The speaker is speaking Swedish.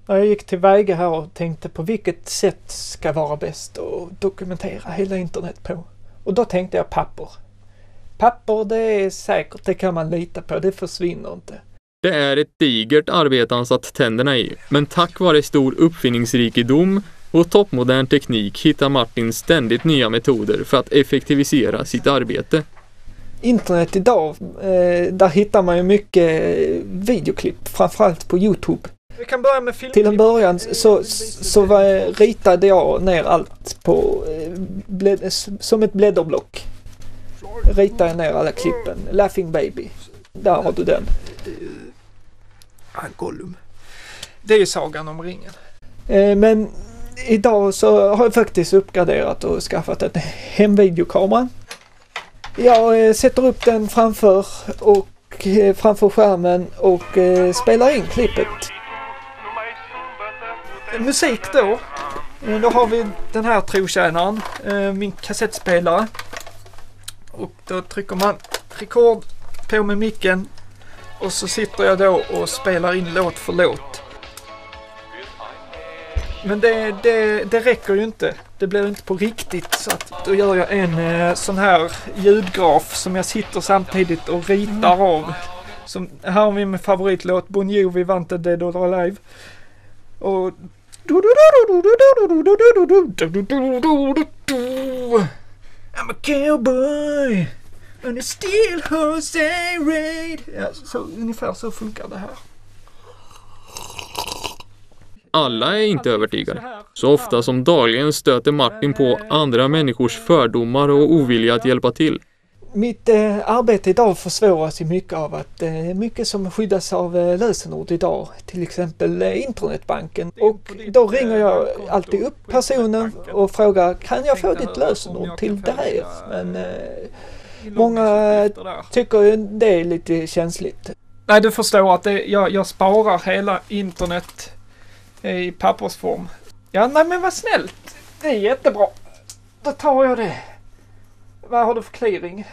När jag gick tillväga här och tänkte på vilket sätt ska vara bäst att dokumentera hela internet på. Och då tänkte jag papper. Papper, det är säkert, det kan man lita på, det försvinner inte. Det är ett digert arbete han satt tänderna i, men tack vare stor uppfinningsrikedom och toppmodern teknik hittar Martin ständigt nya metoder för att effektivisera sitt arbete. Internet idag, där hittar man ju mycket videoklipp, framförallt på YouTube. Vi kan börja med film. Till en början så ritade jag ner allt på som ett blädderblock. Ritade jag ner alla klippen. Laughing Baby. Där har du den. Gollum. Det är ju Sagan om ringen. Men idag så har jag faktiskt uppgraderat och skaffat en hemvideokamera. Jag sätter upp den framför skärmen och spelar in klippet. Musik då. Då har vi den här trotjänaren, min kassettspelare. Och då trycker man rekord på med micken. Och så sitter jag då och spelar in låt för låt. Men det räcker ju inte. Det blir inte på riktigt. Så att då gör jag en sån här ljudgraf som jag sitter samtidigt och ritar av. Som, här har vi min favoritlåt, Bon Jovi, Wanted Dead or Alive. Och... I'm a cowboy and a steel Jose raid. Ja, så ungefär så funkar det här. Alla är inte övertygade. Så ofta som dagligen stöter Martin på andra människors fördomar och ovilja att hjälpa till. Mitt arbete idag försvåras ju mycket av att mycket som skyddas av lösenord idag, till exempel internetbanken. Och då ringer jag alltid upp personen och frågar, kan jag få ditt lösenord till det här? Men många tycker det är lite känsligt. Nej, du förstår att jag sparar hela internet i pappersform. Ja, nej men vad snällt. Det är jättebra. Då tar jag det. Vad har du för clearing?